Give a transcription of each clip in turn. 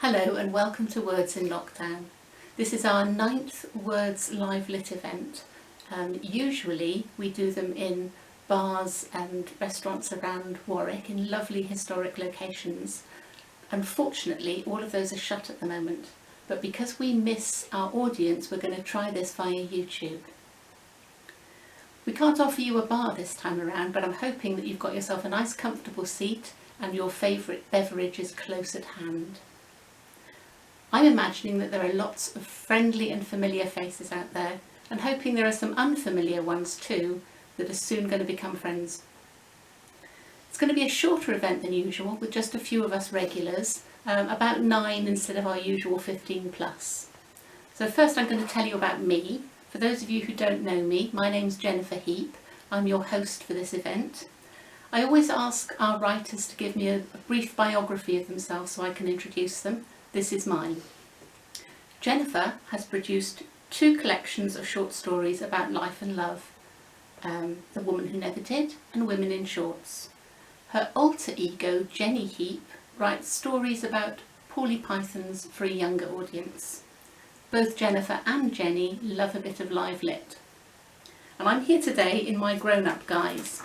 Hello and welcome to Words in Lockdown. This is our 9th Words Live Lit event. Usually we do them in bars and restaurants around Warwick in lovely historic locations. Unfortunately, all of those are shut at the moment, but because we miss our audience, we're going to try this via YouTube. We can't offer you a bar this time around, but I'm hoping that you've got yourself a nice comfortable seat and your favourite beverage is close at hand. I'm imagining that there are lots of friendly and familiar faces out there, and hoping there are some unfamiliar ones too that are soon going to become friends. It's going to be a shorter event than usual, with just a few of us regulars, about 9 instead of our usual 15 plus. So first I'm going to tell you about me. For those of you who don't know me, my name's Jenefer Heap. I'm your host for this event. I always ask our writers to give me a brief biography of themselves so I can introduce them. This is mine. Jenefer has produced 2 collections of short stories about life and love, The Woman Who Never Did and Women in Shorts. Her alter ego, Jenefer Heap, writes stories about Paulie Pythons for a younger audience. Both Jenefer and Jenny love a bit of live lit. And I'm here today in my grown-up guise.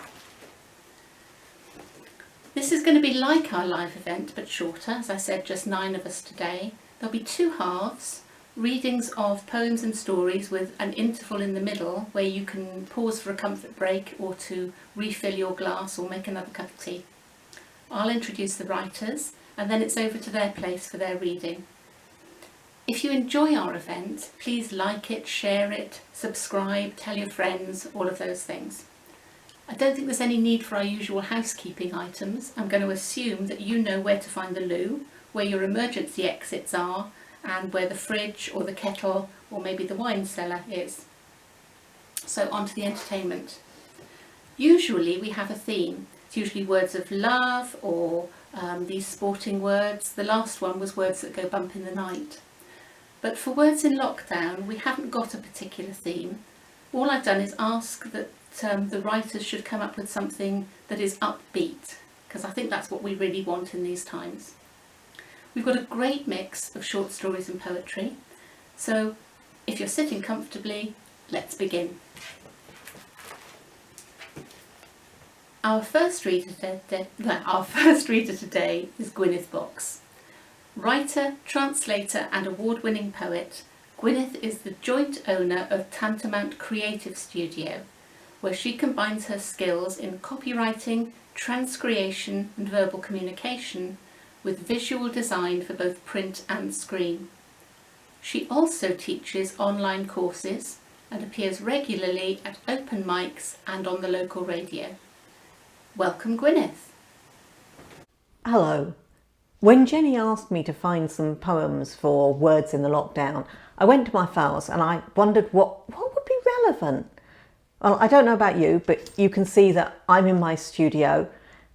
This is going to be like our live event, but shorter. As I said, just 9 of us today. There'll be 2 halves, readings of poems and stories with an interval in the middle where you can pause for a comfort break or to refill your glass or make another cup of tea. I'll introduce the writers and then it's over to their place for their reading. If you enjoy our event, please like it, share it, subscribe, tell your friends, all of those things. I don't think there's any need for our usual housekeeping items. I'm going to assume that you know where to find the loo, where your emergency exits are, and where the fridge or the kettle or maybe the wine cellar is. So on to the entertainment. Usually we have a theme. It's usually words of love or these sporting words. The last one was words that go bump in the night. But for Words in Lockdown, we haven't got a particular theme. All I've done is ask that the writers should come up with something that is upbeat, because I think that's what we really want in these times. We've got a great mix of short stories and poetry, so if you're sitting comfortably, let's begin. Our first reader today is Gwyneth Box. Writer, translator and award-winning poet, Gwyneth is the joint owner of Tantamount Creative Studio, where she combines her skills in copywriting, transcreation and verbal communication with visual design for both print and screen. She also teaches online courses and appears regularly at open mics and on the local radio. Welcome, Gwyneth. Hello. When Jenny asked me to find some poems for Words in the Lockdown, I went to my files and I wondered what would be relevant. Well, I don't know about you, but you can see that I'm in my studio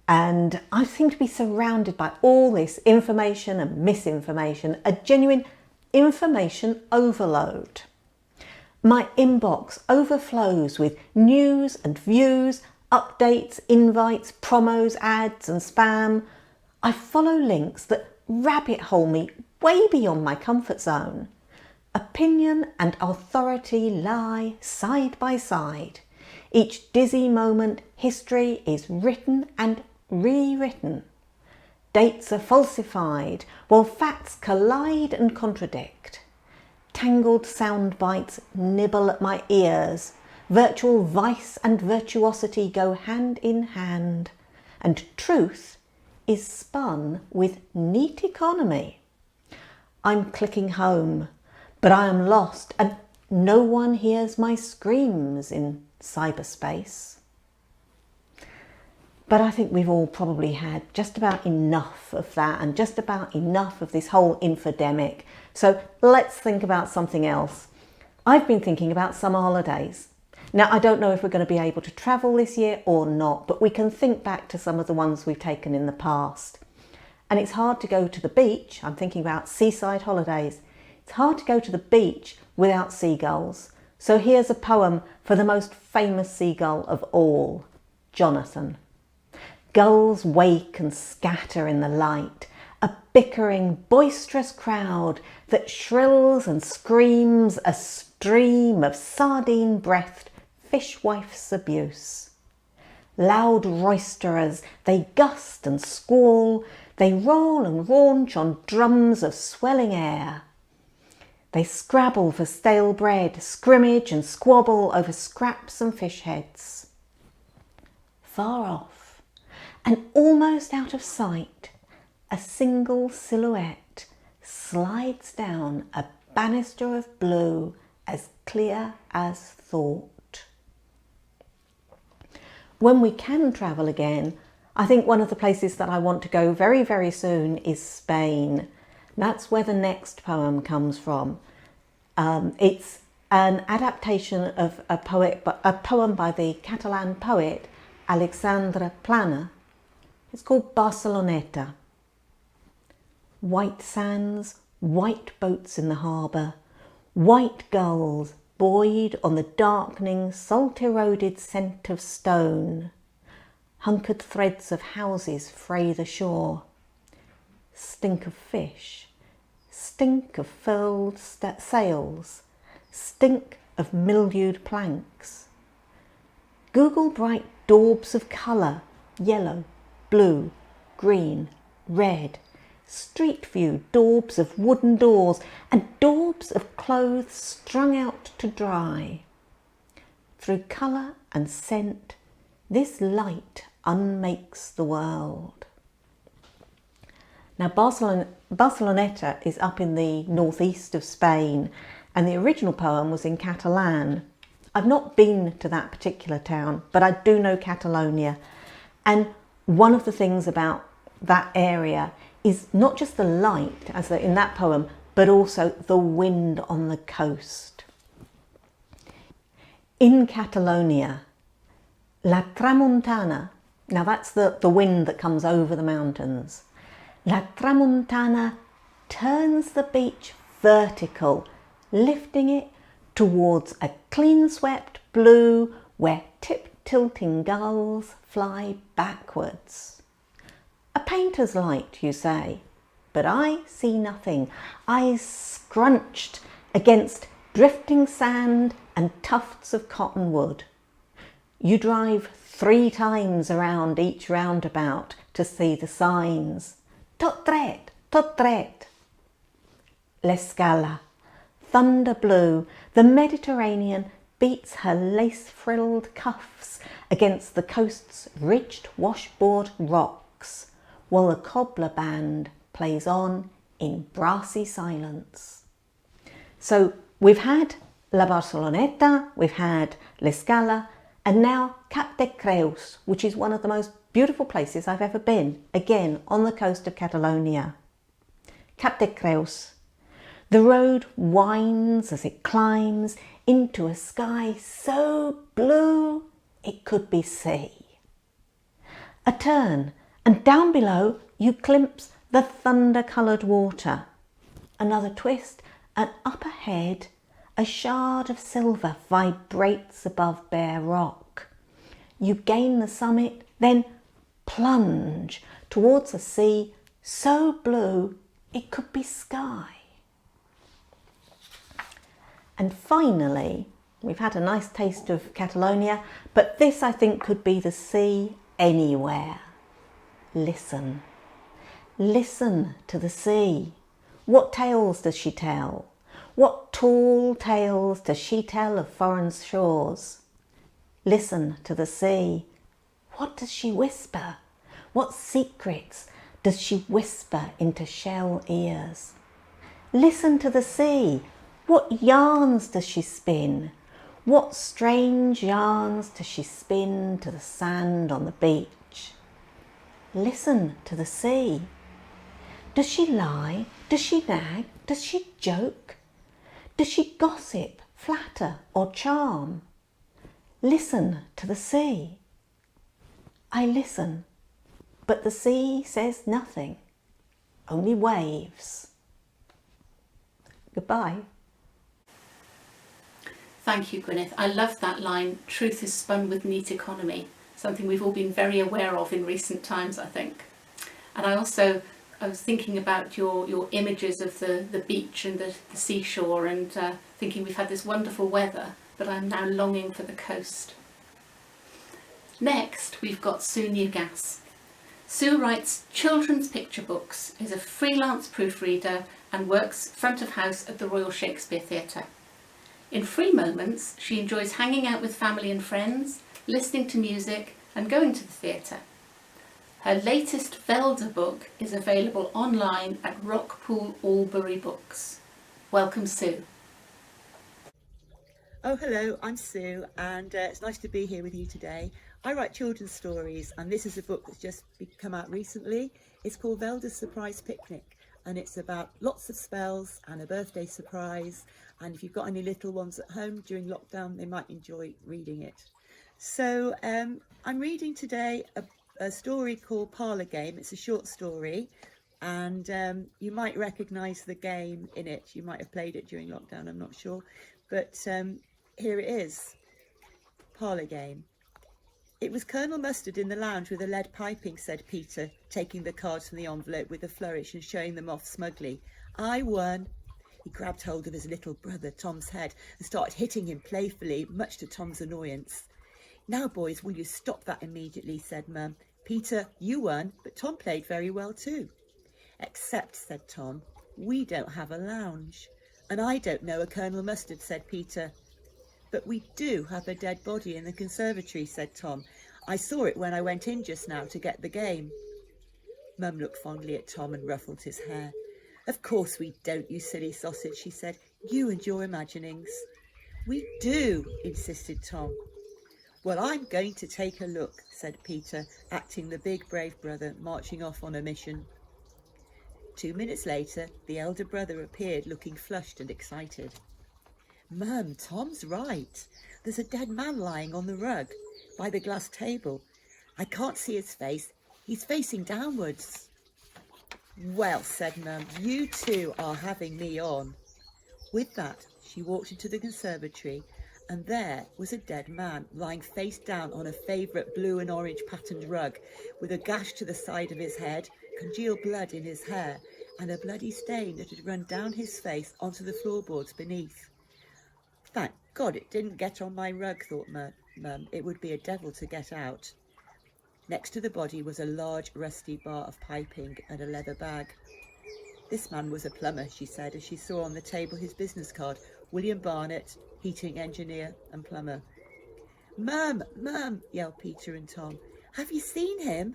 and I seem to be surrounded by all this information and misinformation, a genuine information overload. My inbox overflows with news and views, updates, invites, promos, ads and spam. I follow links that rabbit hole me way beyond my comfort zone. Opinion and authority lie side by side. Each dizzy moment, history is written and rewritten. Dates are falsified, while facts collide and contradict. Tangled sound bites nibble at my ears. Virtual vice and virtuosity go hand in hand. And truth is spun with neat economy. I'm clicking home, but I am lost and no one hears my screams in cyberspace. But I think we've all probably had just about enough of that and just about enough of this whole infodemic. So let's think about something else. I've been thinking about summer holidays. Now, I don't know if we're going to be able to travel this year or not, but we can think back to some of the ones we've taken in the past. And it's hard to go to the beach. I'm thinking about seaside holidays. It's hard to go to the beach without seagulls. So here's a poem for the most famous seagull of all, Jonathan. Gulls wake and scatter in the light, a bickering, boisterous crowd that shrills and screams a stream of sardine-breathed fishwife's abuse. Loud roisterers, they gust and squall, they roll and raunch on drums of swelling air. They scrabble for stale bread, scrimmage and squabble over scraps and fish heads. Far off, and almost out of sight, a single silhouette slides down a banister of blue as clear as thought. When we can travel again, I think one of the places that I want to go very, very soon is Spain. That's where the next poem comes from. It's an adaptation of a poem by the Catalan poet Alexandre Plana. It's called Barceloneta. White sands, white boats in the harbour, white gulls buoyed on the darkening, salt-eroded scent of stone. Hunkered threads of houses fray the shore. Stink of fish, stink of furled sails, stink of mildewed planks. Google bright daubs of colour, yellow, blue, green, red. Street view daubs of wooden doors and daubs of clothes strung out to dry. Through colour and scent, this light unmakes the world. Now Barceloneta is up in the northeast of Spain, and the original poem was in Catalan. I've not been to that particular town, but I do know Catalonia. And one of the things about that area is not just the light, as in that poem, but also the wind on the coast. In Catalonia, La Tramuntana, now that's the wind that comes over the mountains. La Tramuntana turns the beach vertical, lifting it towards a clean-swept blue where tip-tilting gulls fly backwards. A painter's light, you say, but I see nothing. Eyes scrunched against drifting sand and tufts of cottonwood. You drive 3 times around each roundabout to see the signs. Tot dret, tot dret. L'Escala, thunder blue, the Mediterranean beats her lace-frilled cuffs against the coast's ridged washboard rocks, while the cobbler band plays on in brassy silence. So we've had La Barceloneta, we've had L'Escala, and now Cap de Creus, which is one of the most beautiful places I've ever been, again on the coast of Catalonia. Cap de Creus. The road winds as it climbs into a sky so blue it could be sea. A turn, and down below you glimpse the thunder-coloured water. Another twist, and up ahead a shard of silver vibrates above bare rock. You gain the summit, then plunge towards a sea so blue it could be sky. And finally, we've had a nice taste of Catalonia, but this I think could be the sea anywhere. Listen. Listen to the sea. What tales does she tell? What tall tales does she tell of foreign shores? Listen to the sea. What does she whisper? What secrets does she whisper into shell ears? Listen to the sea. What yarns does she spin? What strange yarns does she spin to the sand on the beach? Listen to the sea. Does she lie? Does she nag? Does she joke? Does she gossip, flatter or charm? Listen to the sea. I listen, but the sea says nothing, only waves. Goodbye. Thank you, Gwyneth. I love that line, truth is spun with neat economy, something we've all been very aware of in recent times, I think. And I also I was thinking about your images of the beach and the seashore, and thinking we've had this wonderful weather, but I'm now longing for the coast. Next, we've got Sue Newgas. Sue writes children's picture books, is a freelance proofreader and works front of house at the Royal Shakespeare Theatre. In free moments, she enjoys hanging out with family and friends, listening to music and going to the theatre. Her latest Velda book is available online at Rockpool Albury Books. Welcome, Sue. Oh, hello, I'm Sue, and it's nice to be here with you today. I write children's stories, and this is a book that's just come out recently. It's called Velda's Surprise Picnic, and it's about lots of spells and a birthday surprise. And if you've got any little ones at home during lockdown, they might enjoy reading it. So I'm reading today a story called Parlour Game. It's a short story, and you might recognise the game in it. You might have played it during lockdown, I'm not sure. But here it is, Parlour Game. It was Colonel Mustard in the lounge with a lead piping, said Peter, taking the cards from the envelope with a flourish and showing them off smugly. I won. He grabbed hold of his little brother, Tom's head, and started hitting him playfully, much to Tom's annoyance. Now, boys, will you stop that immediately, said Mum. Peter, you won, but Tom played very well too. Except, said Tom, we don't have a lounge. And I don't know a Colonel Mustard, said Peter. But we do have a dead body in the conservatory, said Tom. I saw it when I went in just now to get the game. Mum looked fondly at Tom and ruffled his hair. Of course we don't, you silly sausage, she said. You and your imaginings. We do, insisted Tom. Well, I'm going to take a look, said Peter, acting the big brave brother, marching off on a mission. 2 minutes later, the elder brother appeared, looking flushed and excited. Mum, Tom's right. There's a dead man lying on the rug by the glass table. I can't see his face. He's facing downwards. Well, said Mum, you two are having me on. With that, she walked into the conservatory, and there was a dead man lying face down on a favourite blue and orange patterned rug, with a gash to the side of his head, congealed blood in his hair, and a bloody stain that had run down his face onto the floorboards beneath. Thank God it didn't get on my rug, thought Mum. It would be a devil to get out. Next to the body was a large rusty bar of piping and a leather bag. This man was a plumber, she said, as she saw on the table his business card, William Barnett, heating engineer and plumber. Mum, Mum, yelled Peter and Tom. Have you seen him?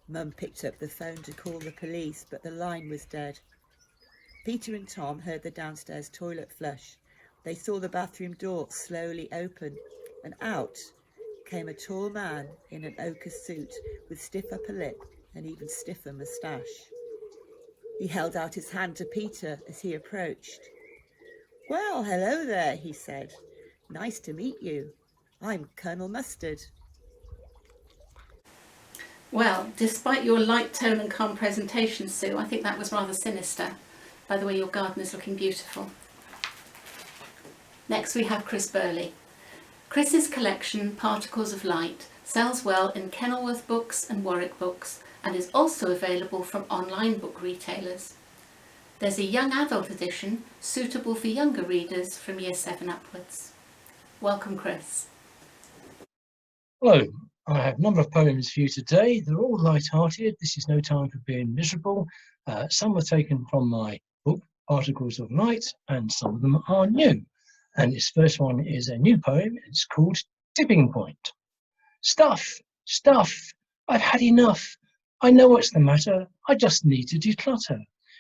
Mum picked up the phone to call the police, but the line was dead. Peter and Tom heard the downstairs toilet flush. They saw the bathroom door slowly open, and out came a tall man in an ochre suit with stiff upper lip and even stiffer moustache. He held out his hand to Peter as he approached. Well, hello there, he said. Nice to meet you. I'm Colonel Mustard. Well, despite your light tone and calm presentation, Sue, I think that was rather sinister. By the way, your garden is looking beautiful. Next we have Chris Burleigh. Chris's collection, Particles of Light, sells well in Kenilworth Books and Warwick Books, and is also available from online book retailers. There's a young adult edition suitable for younger readers from Year 7 upwards. Welcome, Chris. Hello, I have a number of poems for you today. They're all light-hearted. This is no time for being miserable. Some were taken from my book, Particles of Light, and some of them are new. And this first one is a new poem. It's called Tipping Point. Stuff, I've had enough. I know what's the matter. I just need to declutter.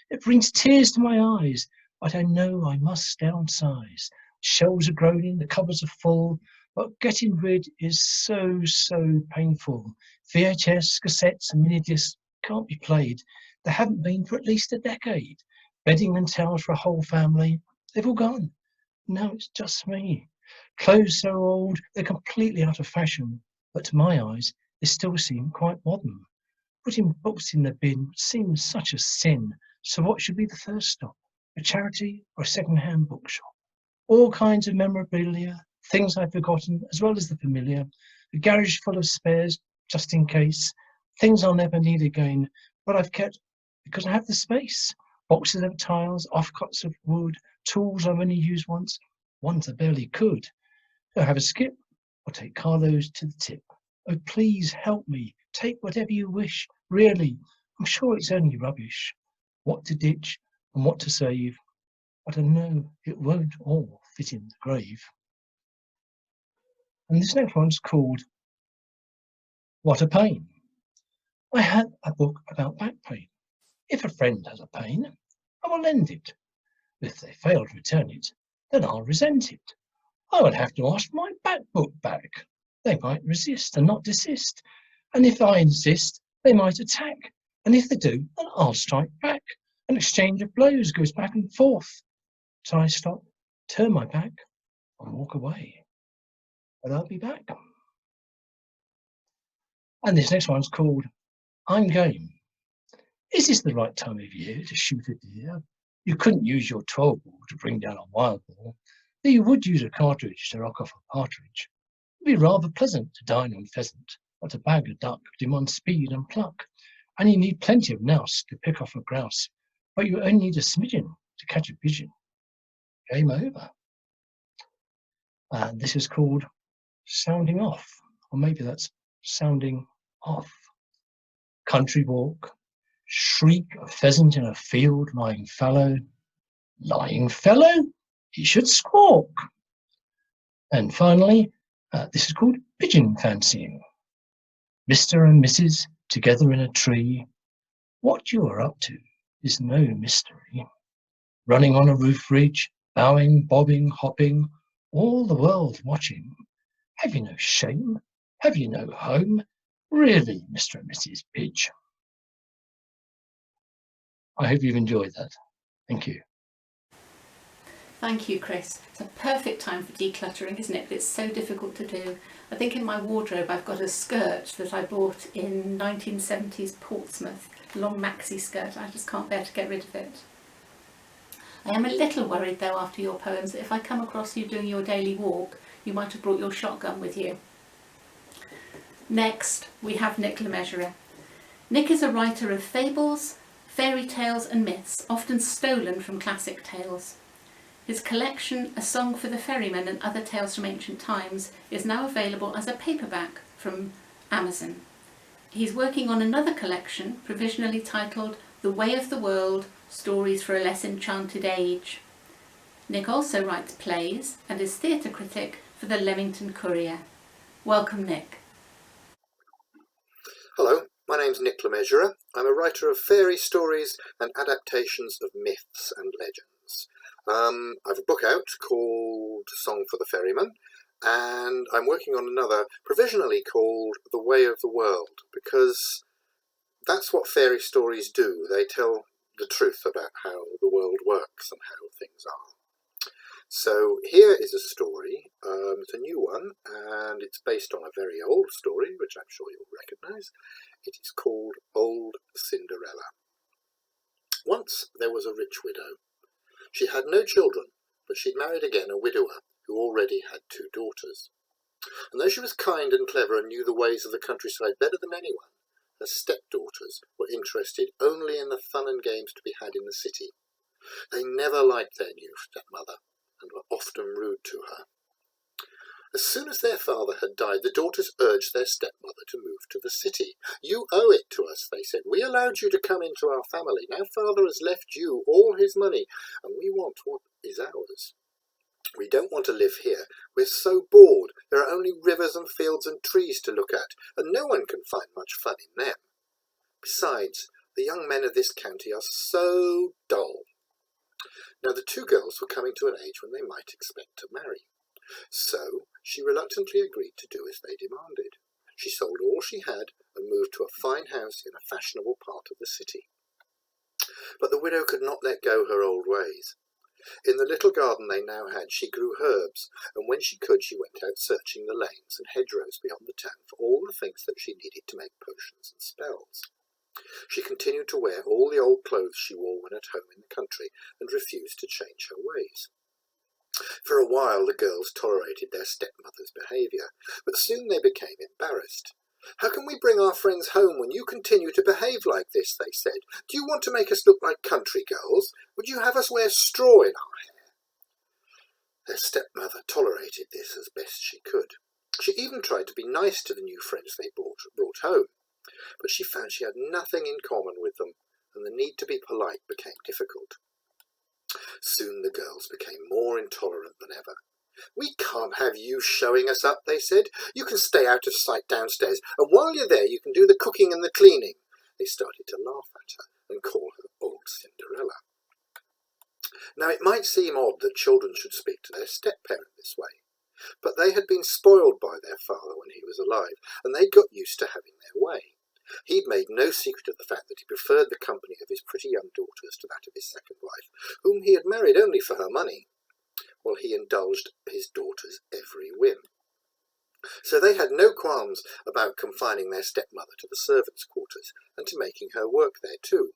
It brings tears to my eyes, but I know I must downsize. Shelves are groaning, the cupboards are full, but getting rid is so painful. VHS, cassettes and mini discs can't be played. They haven't been for at least a decade. Bedding and towels for a whole family, they've all gone. Now it's just me. Clothes so old, they're completely out of fashion, but to my eyes, they still seem quite modern. Putting books in the bin seems such a sin, so what should be the first stop? A charity or a second-hand bookshop? All kinds of memorabilia, things I've forgotten, as well as the familiar. A garage full of spares, just in case. Things I'll never need again, but I've kept because I have the space. Boxes of tiles, offcuts of wood, tools I've only used once I barely could. So have a skip or take Carlo's to the tip. Oh, please help me. Take whatever you wish. Really, I'm sure it's only rubbish. What to ditch and what to save, but I know it won't all fit in the grave. And this next one's called What a Pain. I had a book about back pain. If a friend has a pain, I will lend it. If they fail to return it, then I'll resent it. I would have to ask my back book back. They might resist and not desist. And if I insist, they might attack. And if they do, then I'll strike back. An exchange of blows goes back and forth. So I stop, turn my back, and walk away. But I'll be back. And this next one's called I'm Game. Is this the right time of year to shoot a deer? You couldn't use your 12 ball to bring down a wild boar, though you would use a cartridge to rock off a partridge. It'd be rather pleasant to dine on pheasant, or to bag a duck demands speed and pluck, and you need plenty of nous to pick off a grouse, but you only need a smidgen to catch a pigeon. Game over. And this is called Sounding Off, or maybe that's Sounding Off. Country walk, shriek of pheasant in a field lying fallow. Lying fellow, he should squawk. And finally, this is called pigeon fancying. Mr. and Mrs. together in a tree. What you are up to is no mystery. Running on a roof ridge, bowing, bobbing, hopping, all the world watching. Have you no shame? Have you no home? Really, Mr. and Mrs. Pidge. I hope you've enjoyed that. Thank you. Thank you, Chris. It's a perfect time for decluttering, isn't it? But it's so difficult to do. I think in my wardrobe I've got a skirt that I bought in 1970s Portsmouth, long maxi skirt. I just can't bear to get rid of it. I am a little worried though after your poems that if I come across you doing your daily walk, you might have brought your shotgun with you. Next, we have Nick Le Measurer. Nick is a writer of fables, fairy tales and myths, often stolen from classic tales. His collection, A Song for the Ferryman and Other Tales from Ancient Times, is now available as a paperback from Amazon. He's working on another collection, provisionally titled The Way of the World, Stories for a Less Enchanted Age. Nick also writes plays and is theatre critic for the Leamington Courier. Welcome, Nick. Hello, my name's Nick Le Measurer. I'm a writer of fairy stories and adaptations of myths and legends. I have a book out called Song for the Ferryman, and I'm working on another provisionally called The Way of the World, because that's what fairy stories do. They tell the truth about how the world works and how things are. So here is a story. It's a new one, and it's based on a very old story, which I'm sure you'll recognise. It is called Old Cinderella. Once there was a rich widow. She had no children, but she'd married again a widower who already had 2 daughters. And though she was kind and clever and knew the ways of the countryside better than anyone, her stepdaughters were interested only in the fun and games to be had in the city. They never liked their new stepmother and were often rude to her. As soon as their father had died, the daughters urged their stepmother to move to the city. "You owe it to us," they said. "We allowed you to come into our family. Now father has left you all his money, and we want what is ours. We don't want to live here. We're so bored. There are only rivers and fields and trees to look at, and no one can find much fun in them. Besides, the young men of this county are so dull." Now the 2 girls were coming to an age when they might expect to marry. So she reluctantly agreed to do as they demanded. She sold all she had and moved to a fine house in a fashionable part of the city. But the widow could not let go her old ways. In the little garden they now had, she grew herbs, and when she could, she went out searching the lanes and hedgerows beyond the town for all the things that she needed to make potions and spells. She continued to wear all the old clothes she wore when at home in the country, and refused to change her ways. For a while the girls tolerated their stepmother's behaviour, but soon they became embarrassed. "How can we bring our friends home when you continue to behave like this?" they said. "Do you want to make us look like country girls? Would you have us wear straw in our hair?" Their stepmother tolerated this as best she could. She even tried to be nice to the new friends they brought home, but she found she had nothing in common with them, and the need to be polite became difficult. Soon the girls became more intolerant than ever. "We can't have you showing us up," they said. "You can stay out of sight downstairs, and while you're there you can do the cooking and the cleaning." They started to laugh at her and call her old Cinderella. Now it might seem odd that children should speak to their step-parent this way, but they had been spoiled by their father when he was alive, and they got used to having their way. He'd made no secret of the fact that he preferred the company of his pretty young daughters to that of his second wife, whom he had married only for her money. Well, he indulged his daughters' every whim. So they had no qualms about confining their stepmother to the servants' quarters and to making her work there too.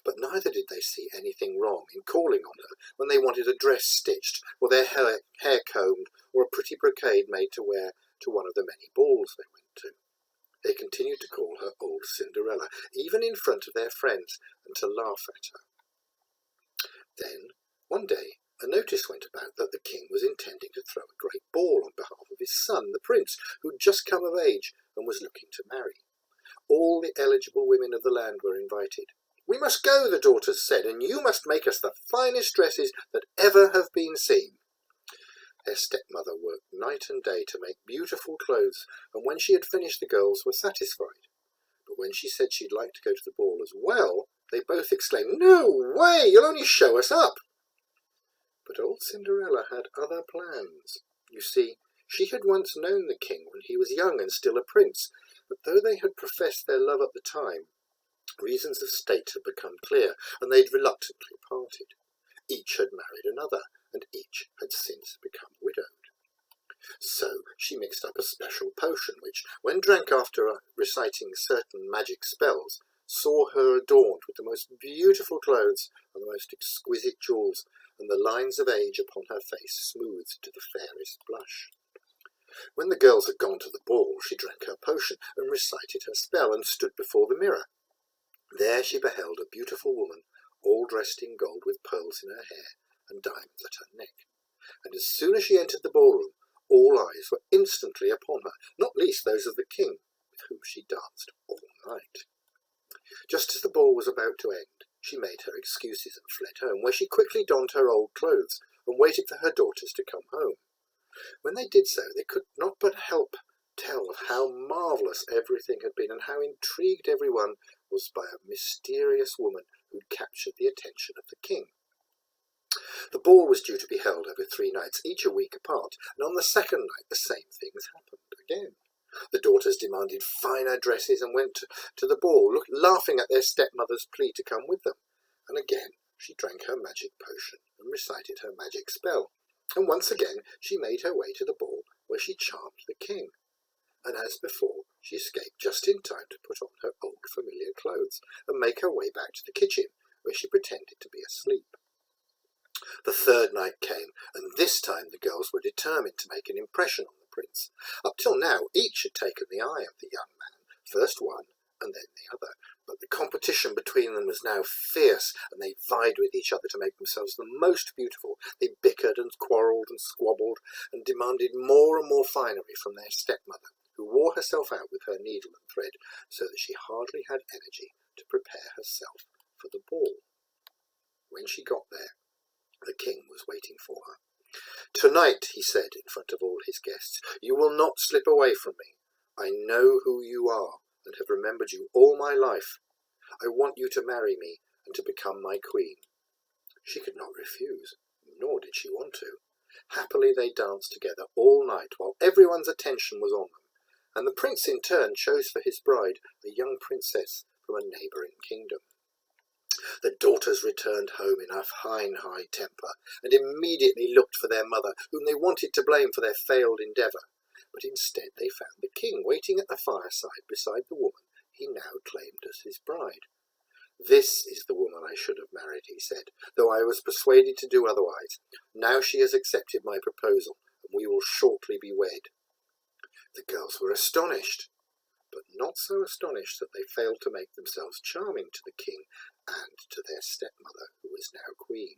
But neither did they see anything wrong in calling on her when they wanted a dress stitched, or their hair combed, or a pretty brocade made to wear to one of the many balls they went to. They continued to call her old Cinderella, even in front of their friends, and to laugh at her. Then, one day, a notice went about that the king was intending to throw a great ball on behalf of his son, the prince, who had just come of age and was looking to marry. All the eligible women of the land were invited. "We must go," the daughters said, "and you must make us the finest dresses that ever have been seen." Their stepmother worked night and day to make beautiful clothes, and when she had finished the girls were satisfied. But when she said she'd like to go to the ball as well, they both exclaimed, "No way, you'll only show us up." But old Cinderella had other plans. You see, she had once known the king when he was young and still a prince, but though they had professed their love at the time, reasons of state had become clear, and they'd reluctantly parted. Each had married another, and each had since become widowed. So she mixed up a special potion which, when drank after reciting certain magic spells, saw her adorned with the most beautiful clothes and the most exquisite jewels, and the lines of age upon her face smoothed to the fairest blush. When the girls had gone to the ball, she drank her potion and recited her spell and stood before the mirror. There she beheld a beautiful woman, all dressed in gold with pearls in her hair and diamonds at her neck. And as soon as she entered the ballroom, all eyes were instantly upon her, not least those of the king, with whom she danced all night. Just as the ball was about to end, she made her excuses and fled home, where she quickly donned her old clothes and waited for her daughters to come home. When they did so, they could not but help tell of how marvellous everything had been, and how intrigued everyone was by a mysterious woman who'd captured the attention of the king. The ball was due to be held over 3 nights, each a week apart, and on the second night the same things happened again. The daughters demanded finer dresses and went to the ball, laughing at their stepmother's plea to come with them. And again she drank her magic potion and recited her magic spell. And once again she made her way to the ball, where she charmed the king. And as before, she escaped just in time to put on her old familiar clothes and make her way back to the kitchen, where she pretended to be asleep. The third night came, and this time the girls were determined to make an impression on the prince. Up till now, each had taken the eye of the young man, first one and then the other, but the competition between them was now fierce, and they vied with each other to make themselves the most beautiful. They bickered and quarrelled and squabbled, and demanded more and more finery from their stepmother, who wore herself out with her needle and thread, so that she hardly had energy to prepare herself for the ball. When she got there, the king was waiting for her. "Tonight," he said in front of all his guests, "you will not slip away from me. I know who you are and have remembered you all my life. I want you to marry me and to become my queen." She could not refuse, nor did she want to. Happily they danced together all night, while everyone's attention was on them, and the prince in turn chose for his bride a young princess from a neighbouring kingdom. The daughters returned home in a fine high temper, and immediately looked for their mother, whom they wanted to blame for their failed endeavour. But instead they found the king waiting at the fireside beside the woman he now claimed as his bride. "This is the woman I should have married," he said, "though I was persuaded to do otherwise. Now she has accepted my proposal, and we will shortly be wed." The girls were astonished, but not so astonished that they failed to make themselves charming to the king and to their stepmother, who was now queen.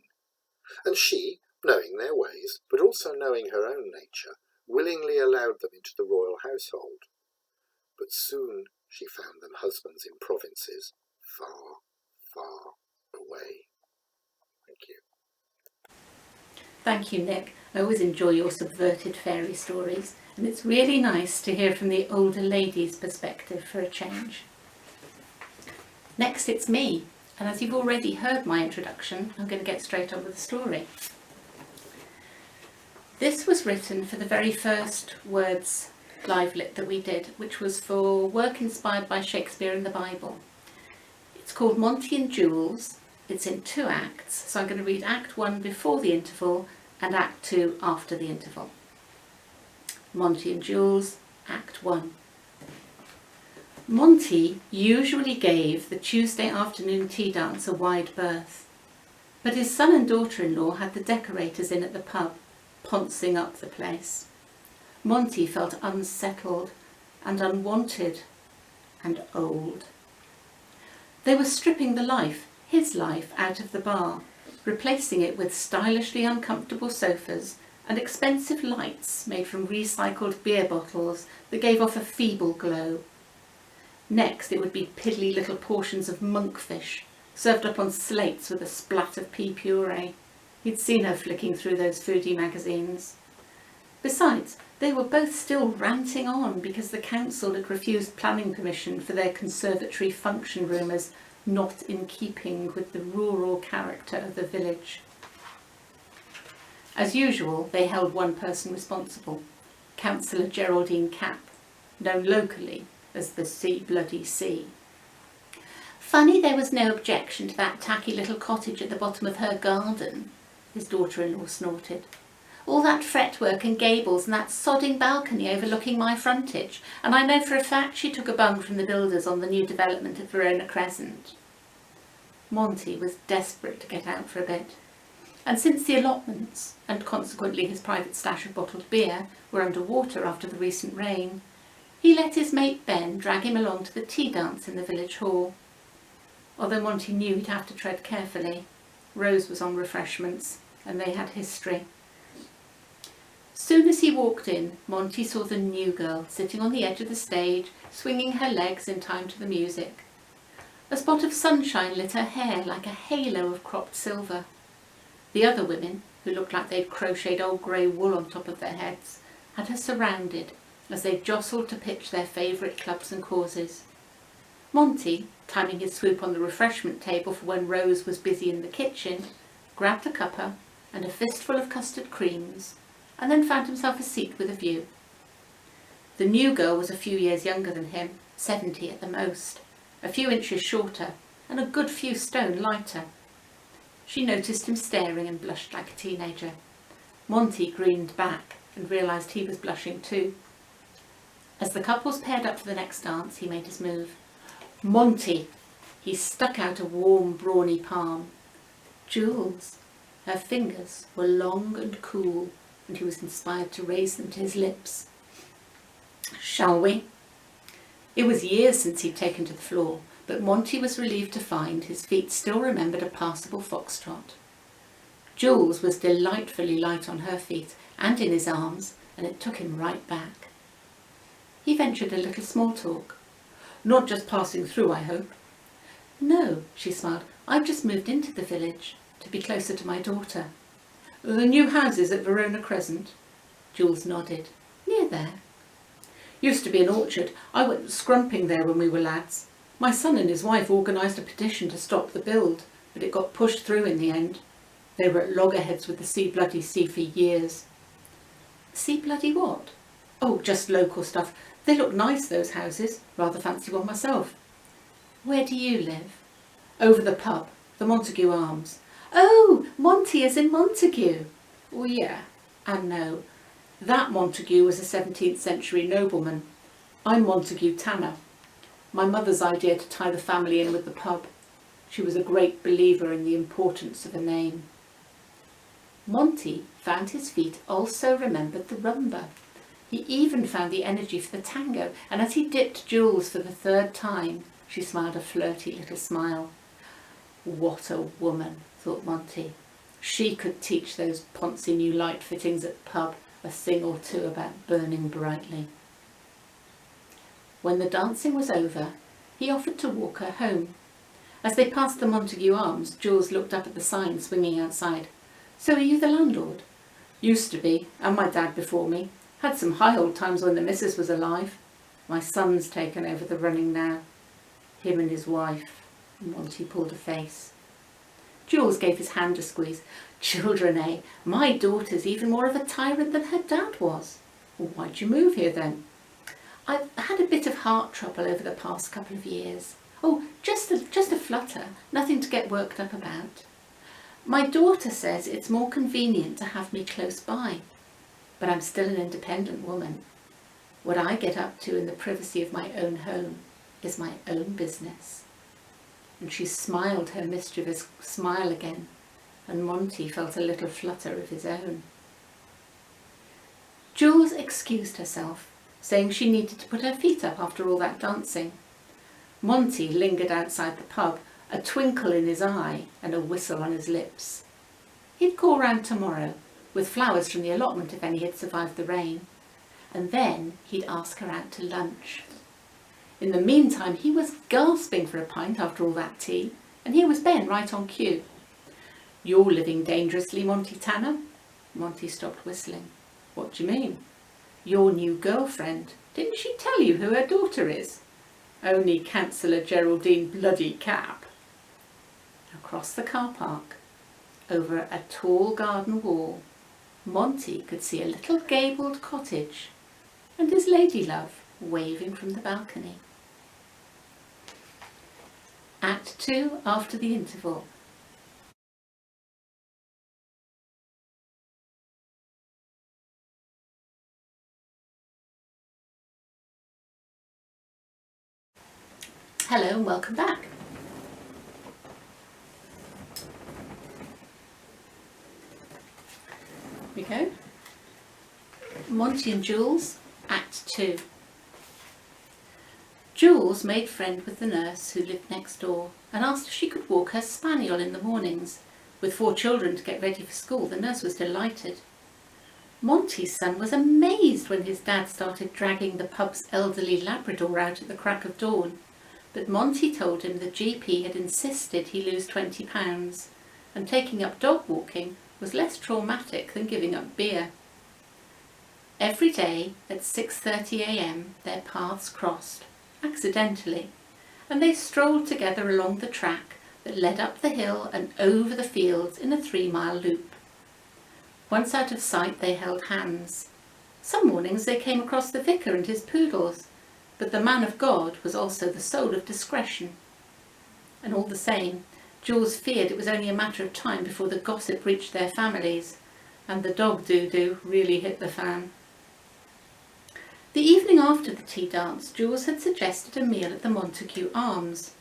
And she, knowing their ways, but also knowing her own nature, willingly allowed them into the royal household. But soon she found them husbands in provinces far, far away. Thank you. Thank you, Nick. I always enjoy your subverted fairy stories, and it's really nice to hear from the older lady's perspective for a change. Next, it's me, and as you've already heard my introduction, I'm going to get straight on with the story. This was written for the very first Words Live Lit that we did, which was for work inspired by Shakespeare and the Bible. It's called Monty and Jules. It's in 2 acts, so I'm going to read Act 1 before the interval and Act 2 after the interval. Monty and Jules, Act 1. Monty usually gave the Tuesday afternoon tea dance a wide berth, but his son and daughter-in-law had the decorators in at the pub, poncing up the place. Monty felt unsettled and unwanted and old. They were stripping the life, his life, out of the bar, replacing it with stylishly uncomfortable sofas and expensive lights made from recycled beer bottles that gave off a feeble glow. Next, it would be piddly little portions of monkfish, served up on slates with a splat of pea puree. He'd seen her flicking through those foodie magazines. Besides, they were both still ranting on because the council had refused planning permission for their conservatory function room as not in keeping with the rural character of the village. As usual, they held one person responsible, Councillor Geraldine Capp, known locally as the C. Funny there was no objection to that tacky little cottage at the bottom of her garden, his daughter-in-law snorted. All that fretwork and gables and that sodding balcony overlooking my frontage, and I know for a fact she took a bung from the builders on the new development at Verona Crescent. Monty was desperate to get out for a bit, and since the allotments, and consequently his private stash of bottled beer, were under water after the recent rain, he let his mate Ben drag him along to the tea dance in the village hall. Although Monty knew he'd have to tread carefully, Rose was on refreshments, and they had history. Soon as he walked in, Monty saw the new girl sitting on the edge of the stage, swinging her legs in time to the music. A spot of sunshine lit her hair like a halo of cropped silver. The other women, who looked like they'd crocheted old grey wool on top of their heads, had her surrounded as they jostled to pitch their favourite clubs and causes. Monty, timing his swoop on the refreshment table for when Rose was busy in the kitchen, grabbed a cuppa and a fistful of custard creams, and then found himself a seat with a view. The new girl was a few years younger than him, 70 at the most, a few inches shorter, and a good few stone lighter. She noticed him staring and blushed like a teenager. Monty grinned back and realised he was blushing too. As the couples paired up for the next dance, he made his move. Monty! He stuck out a warm, brawny palm. Jules! Her fingers were long and cool, and he was inspired to raise them to his lips. Shall we? It was years since he'd taken to the floor, but Monty was relieved to find his feet still remembered a passable foxtrot. Jules was delightfully light on her feet and in his arms, and it took him right back. He ventured a little small talk. Not just passing through, I hope. No, she smiled. I've just moved into the village to be closer to my daughter. The new houses at Verona Crescent? Jules nodded. Near there. Used to be an orchard. I went scrumping there when we were lads. My son and his wife organised a petition to stop the build, but it got pushed through in the end. They were at loggerheads with the C for years. C what? Oh, just local stuff. They look nice, those houses. Rather fancy one myself. Where do you live? Over the pub, the Montague Arms. Oh, Monty is in Montague. Oh, yeah, and no. That Montague was a 17th century nobleman. I'm Montague Tanner. My mother's idea to tie the family in with the pub. She was a great believer in the importance of a name. Monty found his feet also remembered the rumba. He even found the energy for the tango, and as he dipped Jules for the third time, she smiled a flirty little smile. What a woman, thought Monty. She could teach those poncy new light fittings at the pub a thing or two about burning brightly. When the dancing was over, he offered to walk her home. As they passed the Montague Arms, Jules looked up at the sign swinging outside. So are you the landlord? Used to be, and my dad before me. Had some high old times when the missus was alive. My son's taken over the running now. Him and his wife. Monty pulled a face. Jules gave his hand a squeeze. Children, eh? My daughter's even more of a tyrant than her dad was. Well, why'd you move here then? I've had a bit of heart trouble over the past couple of years. Oh, just a flutter, nothing to get worked up about. My daughter says it's more convenient to have me close by, but I'm still an independent woman. What I get up to in the privacy of my own home is my own business. And she smiled her mischievous smile again, and Monty felt a little flutter of his own. Jules excused herself, saying she needed to put her feet up after all that dancing. Monty lingered outside the pub, a twinkle in his eye and a whistle on his lips. He'd call round tomorrow, with flowers from the allotment if any had survived the rain, and then he'd ask her out to lunch. In the meantime, he was gasping for a pint after all that tea, and here was Ben right on cue. You're living dangerously, Monty Tanner. Monty stopped whistling. What do you mean? Your new girlfriend. Didn't she tell you who her daughter is? Only Councillor Geraldine Bloody Cap. Across the car park, over a tall garden wall, Monty could see a little gabled cottage and his lady love waving from the balcony. Act 2 after the interval. Hello and welcome back. Here we go. Monty and Jules, Act 2. Jules made friend with the nurse who lived next door and asked if she could walk her spaniel in the mornings. With 4 children to get ready for school, the nurse was delighted. Monty's son was amazed when his dad started dragging the pub's elderly Labrador out at the crack of dawn. But Monty told him the GP had insisted he lose £20, and taking up dog walking was less traumatic than giving up beer. Every day at 6:30 a.m. their paths crossed, accidentally, and they strolled together along the track that led up the hill and over the fields in a 3-mile loop. Once out of sight they held hands. Some mornings they came across the vicar and his poodles, but the man of God was also the soul of discretion. And all the same, Jules feared it was only a matter of time before the gossip reached their families, and the dog doo-doo really hit the fan. The evening after the tea dance, Jules had suggested a meal at the Montague Arms.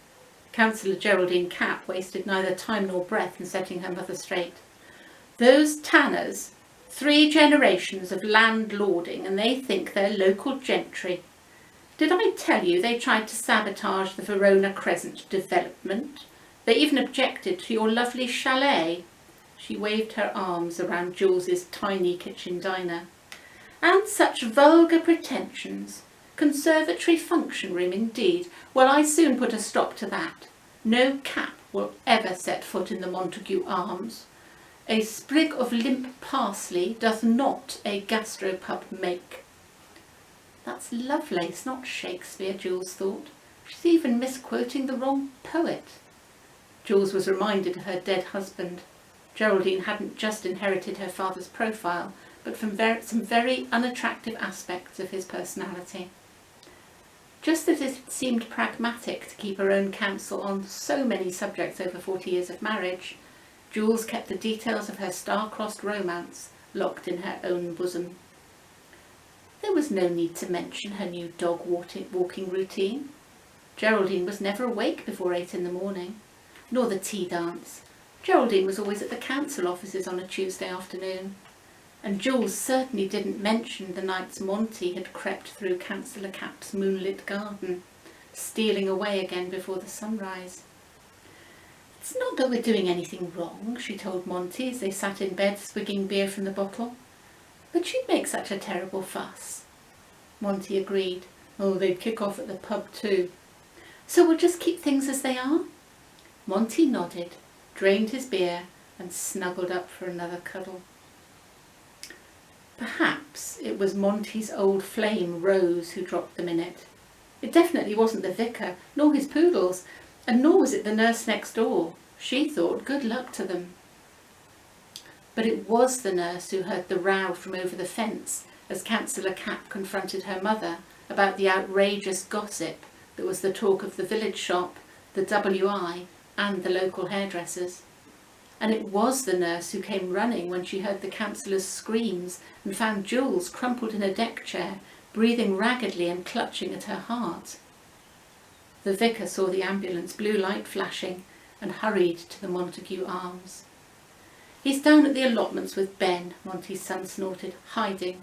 Councillor Geraldine Cap wasted neither time nor breath in setting her mother straight. Those Tanners, 3 generations of landlording, and they think they're local gentry. Did I tell you they tried to sabotage the Verona Crescent development? They even objected to your lovely chalet. She waved her arms around Jules's tiny kitchen diner. And such vulgar pretensions. Conservatory function room indeed. Well, I soon put a stop to that. No Cap will ever set foot in the Montague Arms. A sprig of limp parsley doth not a gastropub make. That's Lovelace, not Shakespeare, Jules thought. She's even misquoting the wrong poet. Jules was reminded of her dead husband. Geraldine hadn't just inherited her father's profile, but from some very unattractive aspects of his personality. Just as it seemed pragmatic to keep her own counsel on so many subjects over 40 years of marriage, Jules kept the details of her star-crossed romance locked in her own bosom. There was no need to mention her new dog walking routine. Geraldine was never awake before 8 in the morning, nor the tea dance. Geraldine was always at the council offices on a Tuesday afternoon. and Jules certainly didn't mention the nights Monty had crept through Councillor Cap's moonlit garden, stealing away again before the sunrise. "It's not that we're doing anything wrong," she told Monty as they sat in bed swigging beer from the bottle. "But she'd make such a terrible fuss." Monty agreed. "Oh, they'd kick off at the pub too." "So we'll just keep things as they are?" Monty nodded, drained his beer and snuggled up for another cuddle. Perhaps it was Monty's old flame, Rose, who dropped them in it. It definitely wasn't the vicar, nor his poodles, and nor was it the nurse next door. She thought good luck to them. But it was the nurse who heard the row from over the fence as Councillor Cap confronted her mother about the outrageous gossip that was the talk of the village shop, the WI and the local hairdressers. And it was the nurse who came running when she heard the councillor's screams and found Jules crumpled in a deck chair, breathing raggedly and clutching at her heart. The vicar saw the ambulance blue light flashing and hurried to the Montague Arms. "He's down at the allotments with Ben," Monty's son snorted, "hiding."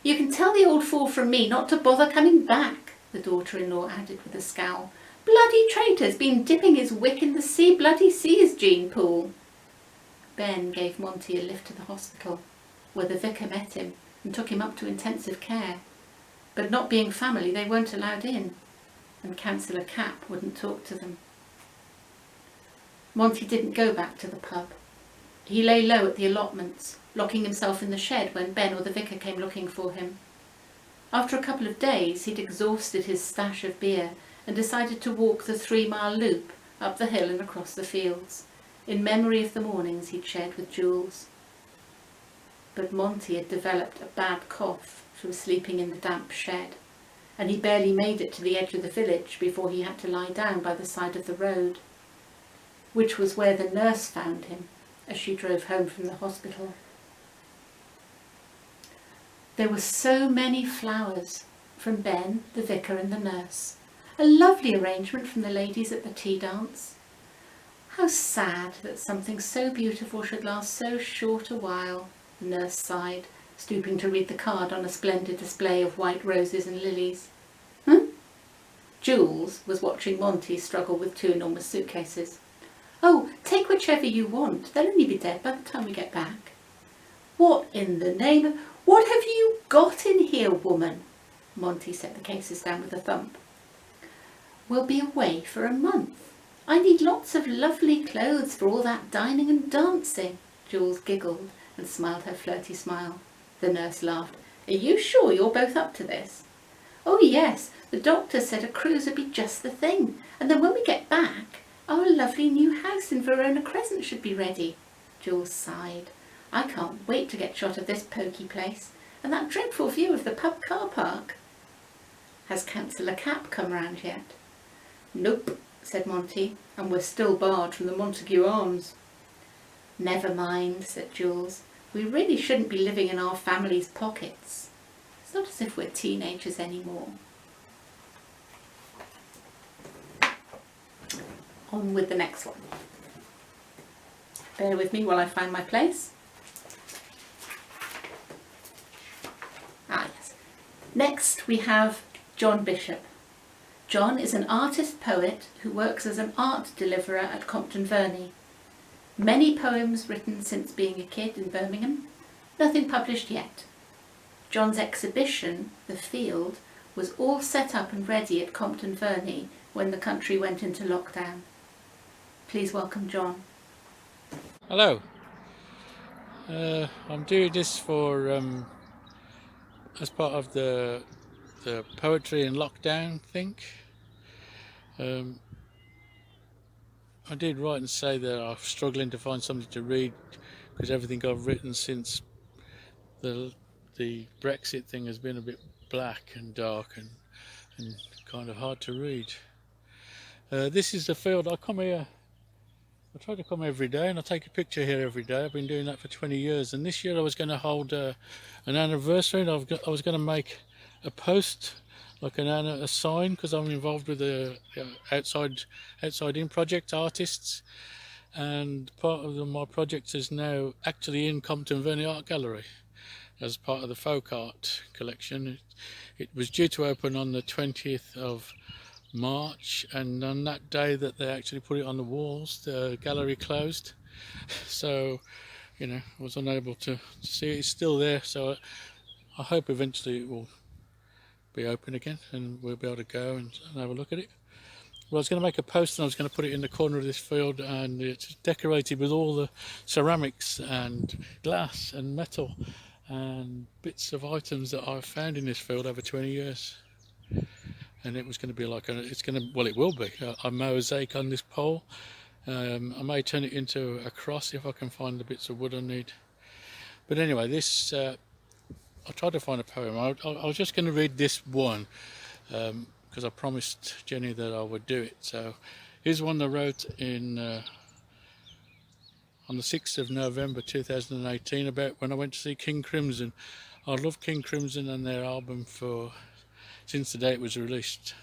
"You can tell the old fool from me not to bother coming back," the daughter-in-law added with a scowl. "Bloody traitor's been dipping his wick in the bloody seas, Jean Poole." Ben gave Monty a lift to the hospital, where the vicar met him and took him up to intensive care. But not being family, they weren't allowed in, and Councillor Cap wouldn't talk to them. Monty didn't go back to the pub. He lay low at the allotments, locking himself in the shed when Ben or the vicar came looking for him. After a couple of days, he'd exhausted his stash of beer and decided to walk the 3-mile loop up the hill and across the fields, in memory of the mornings he'd shared with Jules. But Monty had developed a bad cough from sleeping in the damp shed, and he barely made it to the edge of the village before he had to lie down by the side of the road, which was where the nurse found him as she drove home from the hospital. There were so many flowers from Ben, the vicar and the nurse. A lovely arrangement from the ladies at the tea dance. How sad that something so beautiful should last so short a while, the nurse sighed, stooping to read the card on a splendid display of white roses and lilies. Jules was watching Monty struggle with 2 enormous suitcases. "Oh, take whichever you want. They'll only be dead by the time we get back." "What in the name of... What have you got in here, woman?" Monty set the cases down with a thump. "We'll be away for a month. I need lots of lovely clothes for all that dining and dancing." Jules giggled and smiled her flirty smile. The nurse laughed. "Are you sure you're both up to this?" "Oh yes, the doctor said a cruise would be just the thing. And then when we get back, our lovely new house in Verona Crescent should be ready." Jules sighed. "I can't wait to get shot of this poky place and that dreadful view of the pub car park." "Has Councillor Cap come round yet?" "Nope," said Monty, "and we're still barred from the Montague Arms." "Never mind," said Jules. "We really shouldn't be living in our family's pockets. It's not as if we're teenagers anymore." On with the next one. Bear with me while I find my place. Yes. Next we have John Bishop. John is an artist-poet who works as an art deliverer at Compton Verney. Many poems written since being a kid in Birmingham, nothing published yet. John's exhibition, The Field, was all set up and ready at Compton Verney when the country went into lockdown. Please welcome John. Hello. I'm doing this for as part of the poetry in lockdown thing. I did write and say that I'm struggling to find something to read because everything I've written since the Brexit thing has been a bit black and dark and kind of hard to read. This is The Field. I come here. I try to come every day and I take a picture here every day. I've been doing that for 20 years, and this year I was going to hold an anniversary, and I was going to make a post, like a sign, because I'm involved with the outside in project artists, and part of my project is now actually in Compton Verney Art Gallery, as part of the folk art collection. It was due to open on the 20th of March, and on that day that they actually put it on the walls, the gallery closed. So, you know, I was unable to see it. It's still there, so I hope eventually it will be open again and we'll be able to go and have a look at it. Well, I was going to make a post and I was going to put it in the corner of this field, and it's decorated with all the ceramics and glass and metal and bits of items that I've found in this field over 20 years. And it was going to be like it will be a mosaic on this pole. I may turn it into a cross if I can find the bits of wood I need. But anyway, this I tried to find a poem. I was just going to read this one because I promised Jenny that I would do it. So here's one I wrote on the 6th of November 2018 about when I went to see King Crimson. I love King Crimson and their album since the day it was released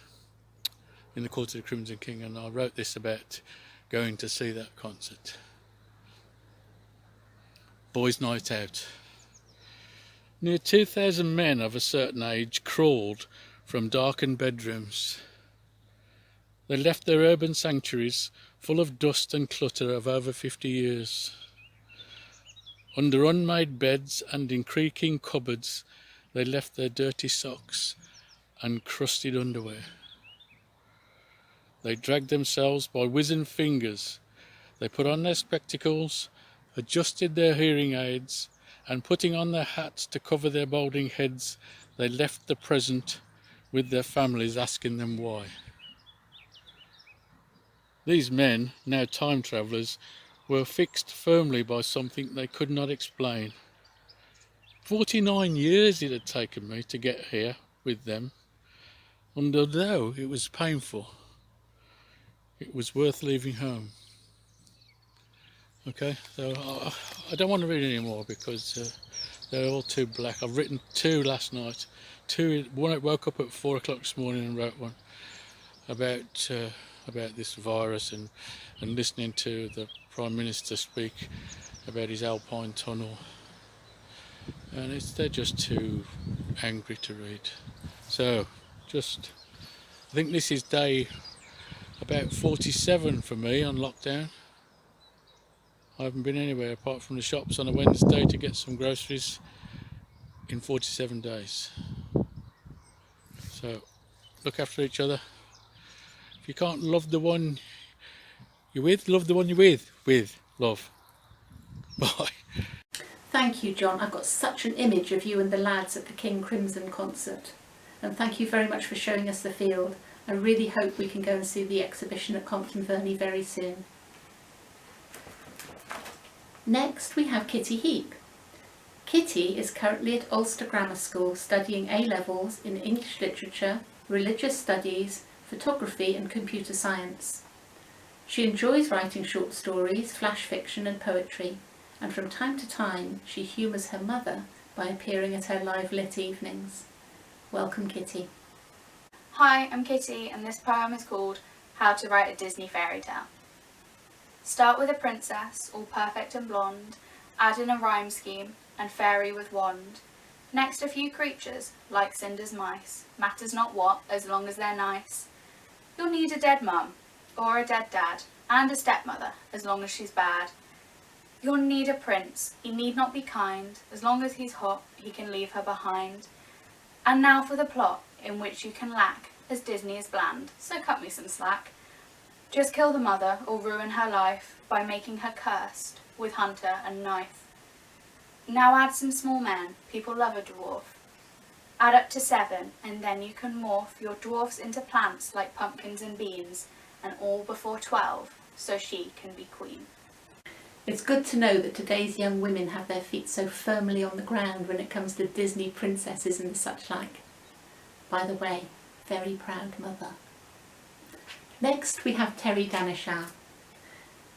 in the Court of the Crimson King, and I wrote this about going to see that concert. Boys' Night Out. Near 2,000 men of a certain age crawled from darkened bedrooms. They left their urban sanctuaries full of dust and clutter of over 50 years. Under unmade beds and in creaking cupboards, they left their dirty socks and crusted underwear. They dragged themselves by wizened fingers. They put on their spectacles, adjusted their hearing aids, and putting on their hats to cover their balding heads, they left the present with their families asking them why. These men, now time travellers, were fixed firmly by something they could not explain. 49 years it had taken me to get here with them, and although it was painful, it was worth leaving home. Okay, so I don't want to read any more because they're all too black. I've written 2 last night. One I woke up at 4 o'clock this morning and wrote one about this virus and listening to the Prime Minister speak about his Alpine tunnel. And they're just too angry to read. So, I think this is day about 47 for me on lockdown. I haven't been anywhere apart from the shops on a Wednesday to get some groceries in 47 days. So, look after each other. If you can't love the one you're with, love the one you're with. Love. Bye. Thank you, John. I've got such an image of you and the lads at the King Crimson concert. And thank you very much for showing us the field. I really hope we can go and see the exhibition at Compton Verney very soon. Next we have Kitty Heap. Kitty is currently at Ulster Grammar School studying A-levels in English literature, religious studies, photography and computer science. She enjoys writing short stories, flash fiction and poetry, and from time to time she humours her mother by appearing at her live lit evenings. Welcome, Kitty. Hi, I'm Kitty and this poem is called How to Write a Disney Fairy Tale. Start with a princess, all perfect and blonde, add in a rhyme scheme and fairy with wand. Next a few creatures, like Cinder's mice, matters not what, as long as they're nice. You'll need a dead mum, or a dead dad, and a stepmother, as long as she's bad. You'll need a prince, he need not be kind, as long as he's hot, he can leave her behind. And now for the plot, in which you can lack, as Disney is bland, so cut me some slack. Just kill the mother, or ruin her life, by making her cursed, with hunter and knife. Now add some small men, people love a dwarf. Add up to 7, and then you can morph your dwarfs into plants like pumpkins and beans, and all before 12, so she can be queen. It's good to know that today's young women have their feet so firmly on the ground when it comes to Disney princesses and such like. By the way, very proud mother. Next we have Terri Daneshyar.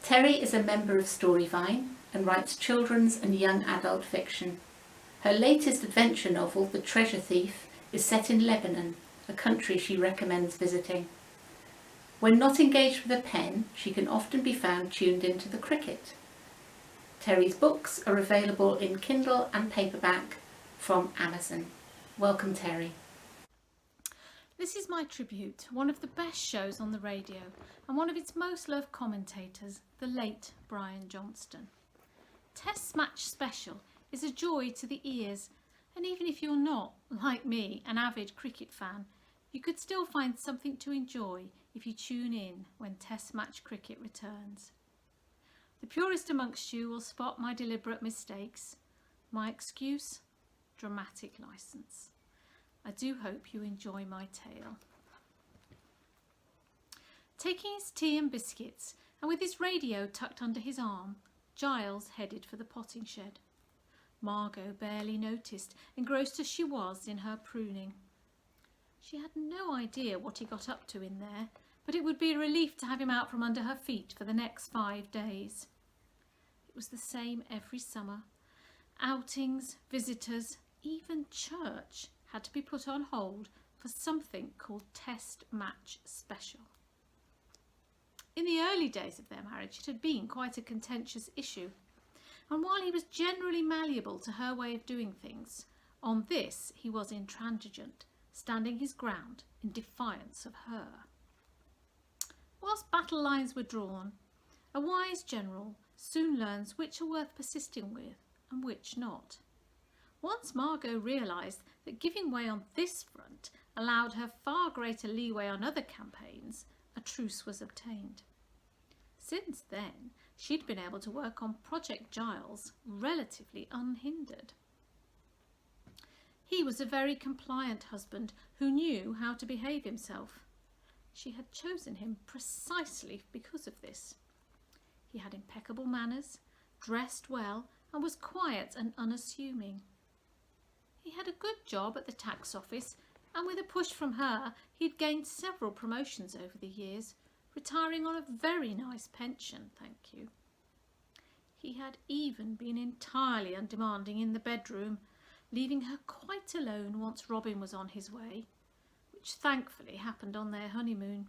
Terri is a member of Storyvine and writes children's and young adult fiction. Her latest adventure novel, The Treasure Thief, is set in Lebanon, a country she recommends visiting. When not engaged with a pen, she can often be found tuned into the cricket. Terri's books are available in Kindle and paperback from Amazon. Welcome, Terri. This is my tribute, one of the best shows on the radio and one of its most loved commentators, the late Brian Johnston. Test Match Special is a joy to the ears, and even if you're not, like me, an avid cricket fan, you could still find something to enjoy if you tune in when Test Match cricket returns. The purist amongst you will spot my deliberate mistakes. My excuse? Dramatic licence. I do hope you enjoy my tale. Taking his tea and biscuits, and with his radio tucked under his arm, Giles headed for the potting shed. Margot barely noticed, engrossed as she was in her pruning. She had no idea what he got up to in there, but it would be a relief to have him out from under her feet for the next 5 days. It was the same every summer. Outings, visitors, even church had to be put on hold for something called Test Match Special. In the early days of their marriage, it had been quite a contentious issue, and while he was generally malleable to her way of doing things, on this he was intransigent, standing his ground in defiance of her. Whilst battle lines were drawn, a wise general soon learns which are worth persisting with and which not. Once Margot realised that giving way on this front allowed her far greater leeway on other campaigns, a truce was obtained. Since then, she'd been able to work on Project Giles relatively unhindered. He was a very compliant husband who knew how to behave himself. She had chosen him precisely because of this. He had impeccable manners, dressed well, and was quiet and unassuming. He had a good job at the tax office, and with a push from her, he'd gained several promotions over the years, retiring on a very nice pension, thank you. He had even been entirely undemanding in the bedroom, leaving her quite alone once Robin was on his way, which thankfully happened on their honeymoon.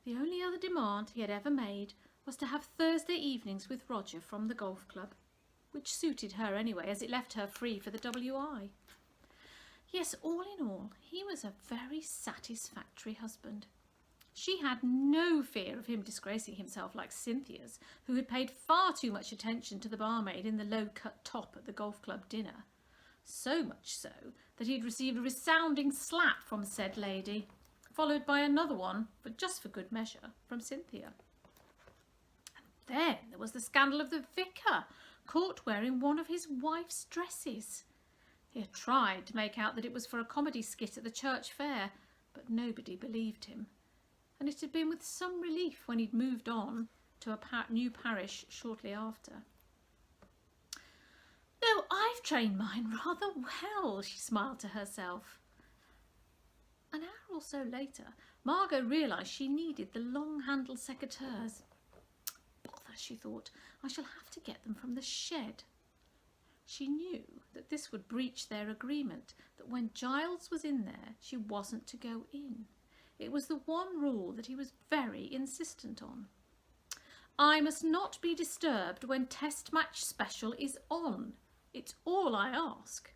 The only other demand he had ever made was to have Thursday evenings with Roger from the golf club, which suited her anyway, as it left her free for the WI. Yes, all in all, he was a very satisfactory husband. She had no fear of him disgracing himself like Cynthia's, who had paid far too much attention to the barmaid in the low-cut top at the golf club dinner. So much so that he'd received a resounding slap from said lady, followed by another one, but just for good measure, from Cynthia. And then there was the scandal of the vicar, caught wearing one of his wife's dresses. He had tried to make out that it was for a comedy skit at the church fair, but nobody believed him, and it had been with some relief when he'd moved on to a new parish shortly after. "No, I've trained mine rather well," she smiled to herself. An hour or so later, Margot realised she needed the long-handled secateurs. Bother, she thought, I shall have to get them from the shed. She knew that this would breach their agreement, that when Giles was in there, she wasn't to go in. It was the one rule that he was very insistent on. "I must not be disturbed when Test Match Special is on. It's all I ask."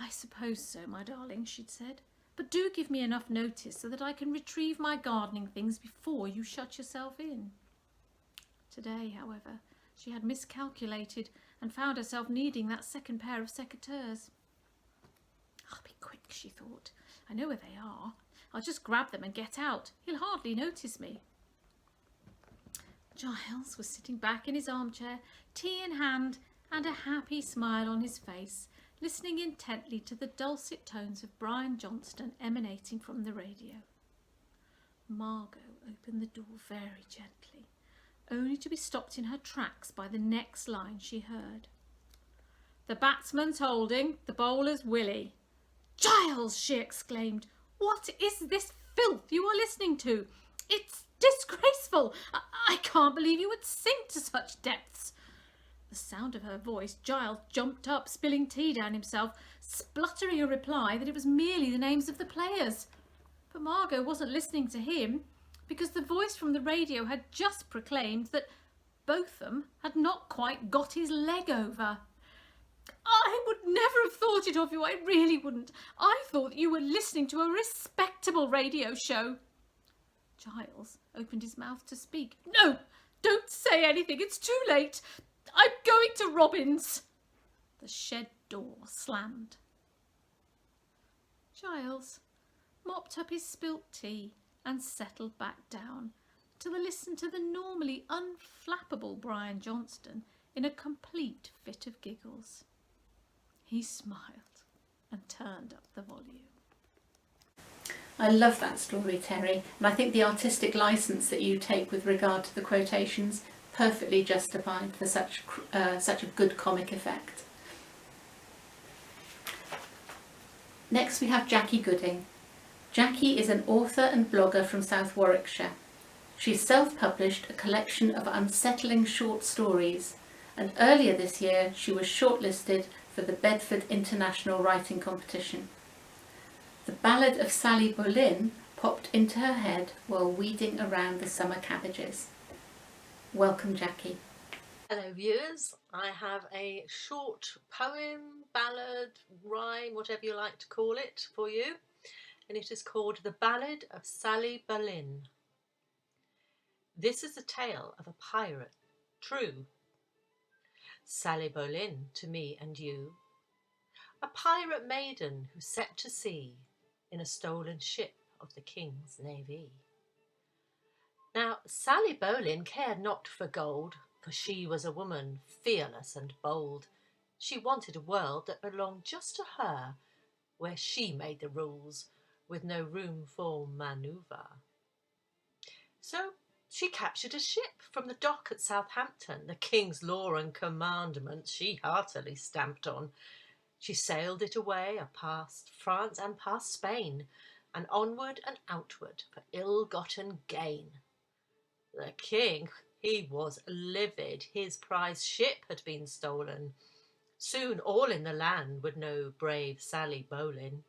"I suppose so, my darling," she'd said, "but do give me enough notice so that I can retrieve my gardening things before you shut yourself in." Today, however, she had miscalculated and found herself needing that second pair of secateurs. "I'll be quick," she thought. "I know where they are. I'll just grab them and get out. He'll hardly notice me." Giles was sitting back in his armchair, tea in hand and a happy smile on his face, listening intently to the dulcet tones of Brian Johnston emanating from the radio. Margot opened the door very gently, only to be stopped in her tracks by the next line she heard. "The batsman's holding, the bowler's Willie." "Giles!" she exclaimed. "What is this filth you are listening to? It's disgraceful! I can't believe you would sink to such depths." The sound of her voice, Giles jumped up, spilling tea down himself, spluttering a reply that it was merely the names of the players. But Margot wasn't listening to him, because the voice from the radio had just proclaimed that Botham had not quite got his leg over. I would never have thought it of you, I really wouldn't. I thought that you were listening to a respectable radio show. Giles opened his mouth to speak. No, don't say anything, it's too late. I'm going to Robin's. The shed door slammed. Giles mopped up his spilt tea and settled back down to listen to the normally unflappable Brian Johnston in a complete fit of giggles. He smiled and turned up the volume. I love that story, Terry, and I think the artistic licence that you take with regard to the quotations perfectly justified for such a good comic effect. Next we have Jacci Gooding. Jacci is an author and blogger from South Warwickshire. She self-published a collection of unsettling short stories, and earlier this year she was shortlisted for the Bedford International Writing Competition. The Ballad of Sally Boleyn popped into her head while weeding around the summer cabbages. Welcome, Jacci. Hello viewers, I have a short poem, ballad, rhyme, whatever you like to call it for you, and it is called The Ballad of Sally Boleyn. This is the tale of a pirate, true. Sally Boleyn to me and you, a pirate maiden who set to sea in a stolen ship of the King's Navy. Now Sally Boleyn cared not for gold, for she was a woman fearless and bold. She wanted a world that belonged just to her, where she made the rules, with no room for manoeuvre. So she captured a ship from the dock at Southampton. The King's law and commandments she heartily stamped on. She sailed it away past France and past Spain, and onward and outward for ill-gotten gain. The King, he was livid. His prize ship had been stolen. Soon all in the land would know brave Sally Boleyn.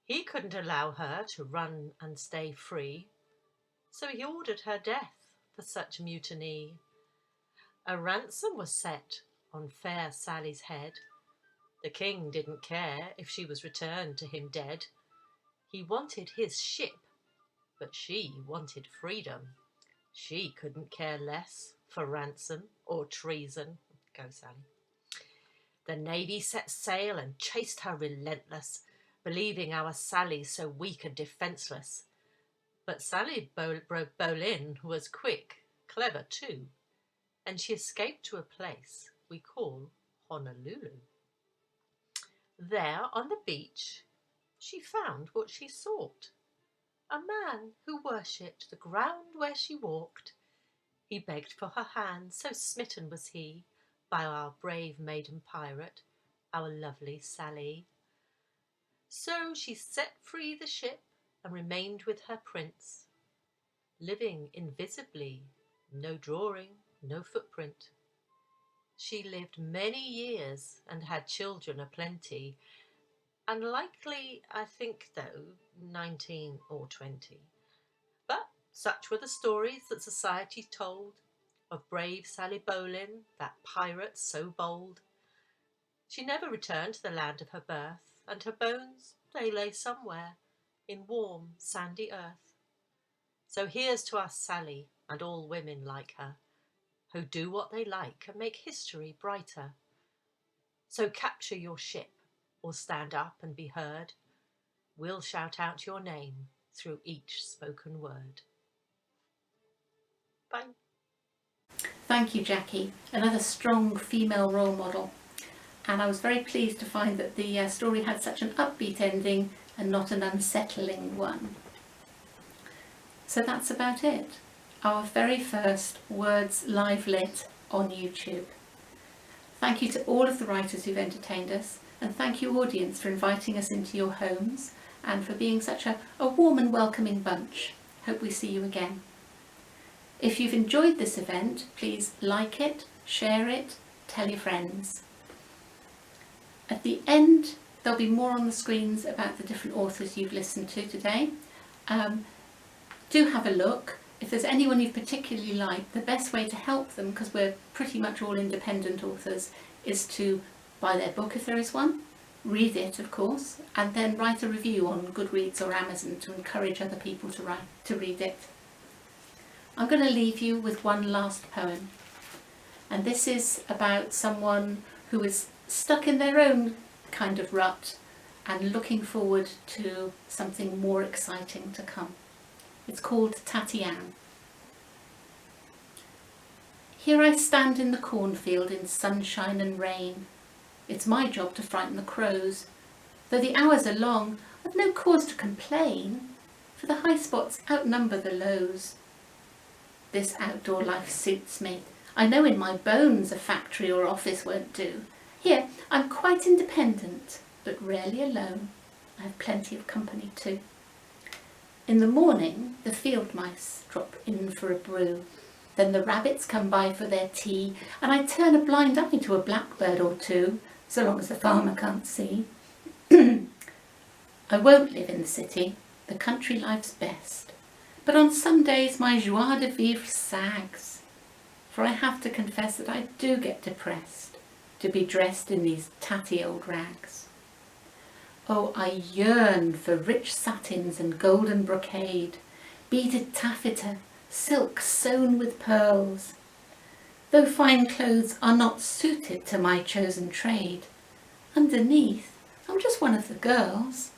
He couldn't allow her to run and stay free, so he ordered her death for such mutiny. A ransom was set on fair Sally's head. The King didn't care if she was returned to him dead. He wanted his ship, but she wanted freedom. She couldn't care less for ransom or treason. Go, Sally. The navy set sail and chased her relentless, believing our Sally so weak and defenceless. But Sally Boleyn was quick, clever too, and she escaped to a place we call Honolulu. There on the beach she found what she sought, a man who worshipped the ground where she walked. He begged for her hand, so smitten was he by our brave maiden pirate, our lovely Sally. So she set free the ship and remained with her prince, living invisibly, no drawing, no footprint. She lived many years and had children aplenty, unlikely, I think, though, 19 or 20. But such were the stories that society told of brave Sally Boleyn, that pirate so bold. She never returned to the land of her birth, and her bones, they lay somewhere in warm, sandy earth. So here's to us, Sally, and all women like her, who do what they like and make history brighter. So capture your ship, or stand up and be heard. We'll shout out your name through each spoken word. Bye. Thank you, Jacci. Another strong female role model. And I was very pleased to find that the story had such an upbeat ending and not an unsettling one. So that's about it. Our very first Words Live Lit on YouTube. Thank you to all of the writers who've entertained us, and thank you, audience, for inviting us into your homes and for being such a warm and welcoming bunch. Hope we see you again. If you've enjoyed this event, please like it, share it, tell your friends. At the end, there'll be more on the screens about the different authors you've listened to today. Do have a look. If there's anyone you particularly like, the best way to help them, because we're pretty much all independent authors, is to Buy their book if there is one, read it of course, and then write a review on Goodreads or Amazon to encourage other people to read it. I'm going to leave you with one last poem, and this is about someone who is stuck in their own kind of rut and looking forward to something more exciting to come. It's called Tatiane. Here I stand in the cornfield in sunshine and rain. It's my job to frighten the crows. Though the hours are long, I've no cause to complain, for the high spots outnumber the lows. This outdoor life suits me. I know in my bones a factory or office won't do. Here I'm quite independent, but rarely alone. I have plenty of company too. In the morning the field mice drop in for a brew. Then the rabbits come by for their tea, and I turn a blind eye to a blackbird or two, so long as the farmer can't see. I won't live in the city, the country life's best, but on some days my joie de vivre sags, for I have to confess that I do get depressed to be dressed in these tatty old rags. Oh, I yearn for rich satins and golden brocade, beaded taffeta, silk sewn with pearls. Though fine clothes are not suited to my chosen trade, underneath I'm just one of the girls.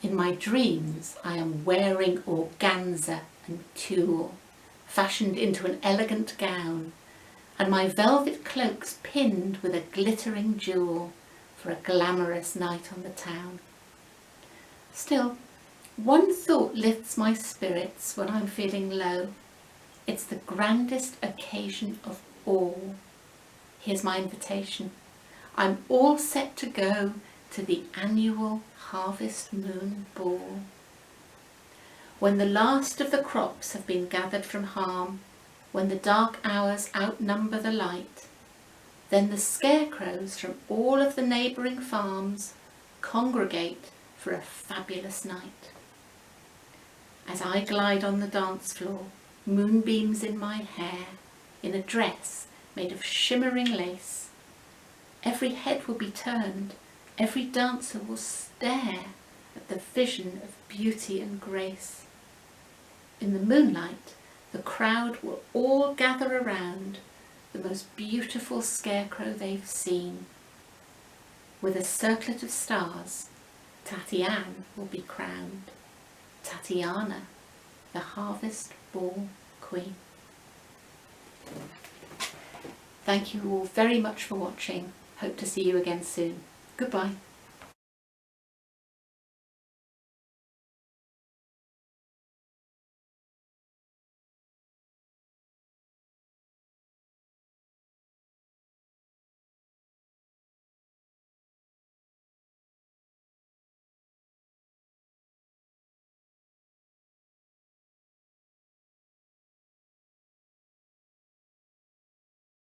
In my dreams I am wearing organza and tulle, fashioned into an elegant gown, and my velvet cloak's pinned with a glittering jewel for a glamorous night on the town. Still, one thought lifts my spirits when I'm feeling low. It's the grandest occasion of all. Here's my invitation. I'm all set to go to the annual Harvest Moon Ball. When the last of the crops have been gathered from harm, when the dark hours outnumber the light, then the scarecrows from all of the neighbouring farms congregate for a fabulous night. As I glide on the dance floor, moonbeams in my hair, in a dress made of shimmering lace, every head will be turned, every dancer will stare at the vision of beauty and grace. In the moonlight, the crowd will all gather around the most beautiful scarecrow they've seen. With a circlet of stars, Tatiane will be crowned. Tatiana, the Harvest Ball Queen. Thank you all very much for watching. Hope to see you again soon. Goodbye.